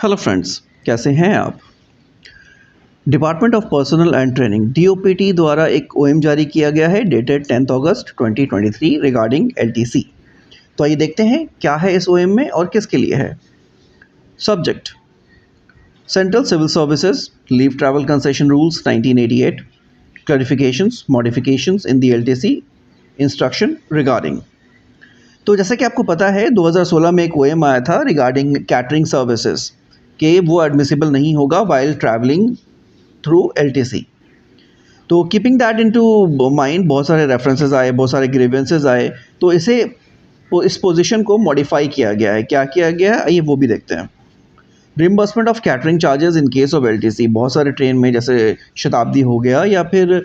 Hello friends, कैसे हैं आप। Department of personal and training DOPT द्वारा एक ओएम जारी किया गया है डेटेड 10 अगस्त 2023 रिगार्डिंग एलटीसी। तो आइए देखते हैं क्या है इस ओएम में और किसके लिए है। Subject central civil services leave travel concession rules 1988 clarifications modifications in the LTC instruction regarding. तो जैसा कि आपको पता है 2016 में एक ओएम आया था रिगार्डिंग कैटरिंग सर्विसेज कि वो एडमिसिबल नहीं होगा वाइल ट्रैवलिंग थ्रू एलटीसी। तो कीपिंग दैट इनटू माइंड बहुत सारे रेफरेंसेस आए, बहुत सारे ग्रीवेंसेस आए, तो इस पोजीशन को मॉडिफाई किया गया है। क्या किया गया है आइए वो भी देखते हैं। Reimbursement of catering charges in case of LTC. बहुत सारे ट्रेन में जैसे शताब्दी हो गया या फिर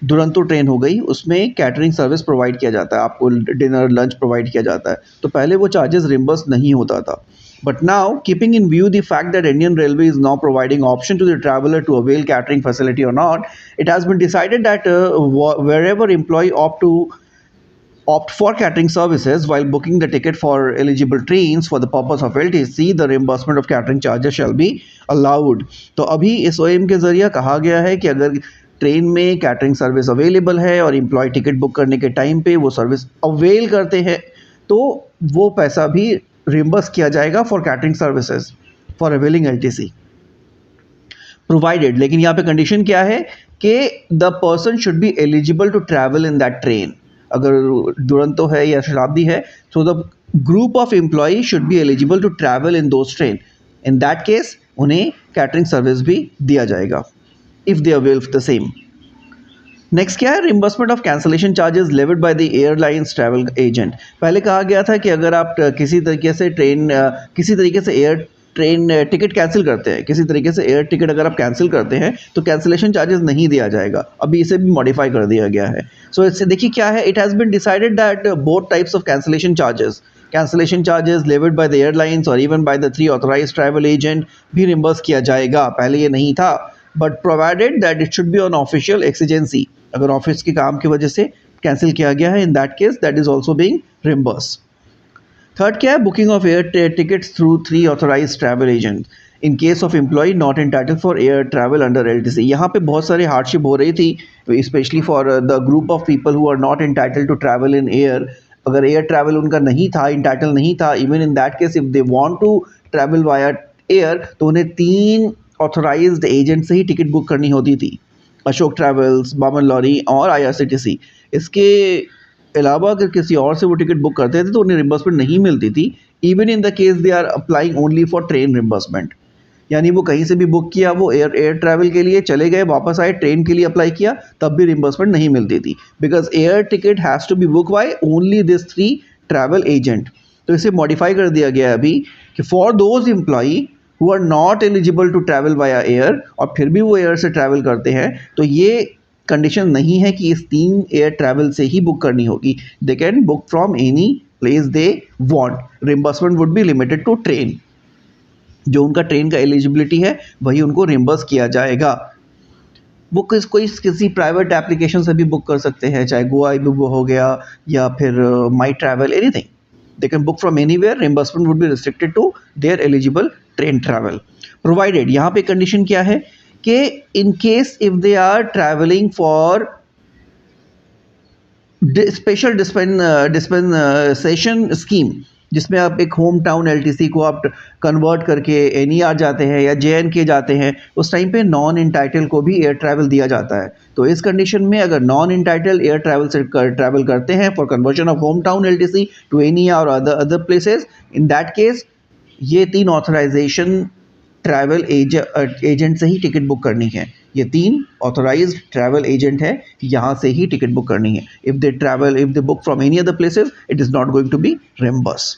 दुरंतो ट्रेन हो गई, उसमें कैटरिंग सर्विस प्रोवाइड किया जाता है, आपको डिनर लंच प्रोवाइड किया जाता है। तो पहले वो चार्जेस रिम्बर्स नहीं होता था, but now keeping in view the fact that Indian Railway is now providing option to the traveller to avail catering facility or not, it has been decided that wherever employee opt for catering services while booking the ticket for eligible trains for the purpose of LTC, the reimbursement of catering charges shall be allowed। तो अभी इस OM के जरिए कहा गया है कि अगर ट्रेन में कैटरिंग सर्विस अवेलेबल है और एम्प्लॉय टिकट बुक करने के टाइम पे वो सर्विस अवेल करते हैं तो वो पैसा भी रिम्बर्स किया जाएगा for catering services for availing LTC provided. लेकिन यहाँ पे कंडीशन क्या है कि the person should be eligible to travel in that train. अगर दुरंतो है या शताब्दी है तो the group of employ should be eligible to travel in those train. In that case उन्हें कैटरिंग सर्विस भी दिया जाएगा if they avail the same. Next क्या है, reimbursement of cancellation charges levied by the airlines travel agent. पहले कहा गया था कि अगर आप किसी तरीके से एयर ट्रेन टिकट कैंसिल करते हैं, किसी तरीके से एयर टिकट अगर आप कैंसिल करते हैं तो कैंसिलेशन चार्जेस नहीं दिया जाएगा। अभी इसे भी मॉडिफाई कर दिया गया है। सो इससे देखिए क्या है, it has been decided that both types of cancellation charges levied by the airlines और even by the 3 authorised travel agent भी रिम्बर्स किया जाएगा। पहले ये नहीं था, but provided that it should be on official exigency. अगर ऑफिस के काम की वजह से कैंसिल किया गया है, in that case that is also being reimburse. Third क्या है, booking of air tickets through 3 authorised travel agent in case of employ not entitled for air travel under LTC. यहाँ पे बहुत सारे हार्डशिप हो रही थी, specially for the group of people who are not entitled to travel in air. अगर air travel उनका नहीं था, इंटाइटल नहीं था, even in that case if they want to travel via air तो उन्हें 3 ऑथराइज्ड एजेंट से ही टिकट बुक करनी होती थी, अशोक ट्रैवल्स, बामन लॉरी और आईआरसीटीसी। इसके अलावा अगर किसी और से वो टिकट बुक करते थे तो उन्हें रिम्बर्समेंट नहीं मिलती थी, even in the case they are applying only for train reimbursement. यानी वो कहीं से भी बुक किया, वो एयर ट्रैवल के लिए चले गए, वापस आए, ट्रेन के लिए अप्लाई किया, तब भी रिम्बर्समेंट नहीं मिलती थी, because air ticket has to be book by only this 3 travel agent. तो इसे मॉडिफाई कर दिया गया अभी कि for those employee who are not eligible to travel via air और फिर भी वो एयर से ट्रैवल करते हैं तो ये कंडीशन नहीं है कि इस 3 एयर ट्रैवल से ही बुक करनी होगी। They can book from any place they want. Reimbursement would be limited to train. जो उनका ट्रेन का एलिजिबिलिटी है वही उनको रिम्बर्स किया जाएगा। वो किसी प्राइवेट एप्लीकेशन से भी बुक कर सकते हैं, चाहे गोवा हो गया या फिर my travel, anything they can book from anywhere. Reimbursement would be restricted to their eligible train travel provided। यहाँ पे कंडीशन क्या है कि in case if they are traveling for special dispensation scheme, जिसमें आप एक होम टाउन एलटीसी को आप कन्वर्ट करके एनईआर जाते हैं या जेएनके जाते हैं, उस टाइम पे नॉन इंटाइटल को भी एयर ट्रैवल दिया जाता है। तो इस कंडीशन में अगर नॉन इंटाइटल एयर ट्रैवल से ट्रैवल करते हैं for conversion of home town LTC to NER और other places, in that case ये 3 ऑथराइजेशन ट्रैवल एजेंट से ही टिकट बुक करनी है। ये 3 ऑथराइज्ड ट्रैवल एजेंट है, यहाँ से ही टिकट बुक करनी है। If they book from any other places it is not going to be reimburse.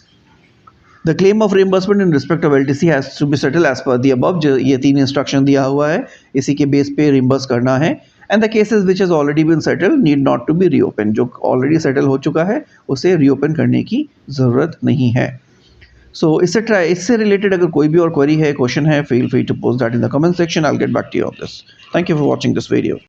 The claim of reimbursement in respect of LTC has to be settle as per the above. जो ये 3 instruction दिया हुआ है इसी के base पे reimburse करना है। And the cases which has already been settle need not to be reopen. जो ऑलरेडी सेटल हो चुका है उसे रीओपन करने की ज़रूरत नहीं है। सो इससे रिलेटेड अगर कोई भी और क्वेरी है, क्वेश्चन है, feel free to post that in the comment section. I will get back to you on this. Thank you for watching this video.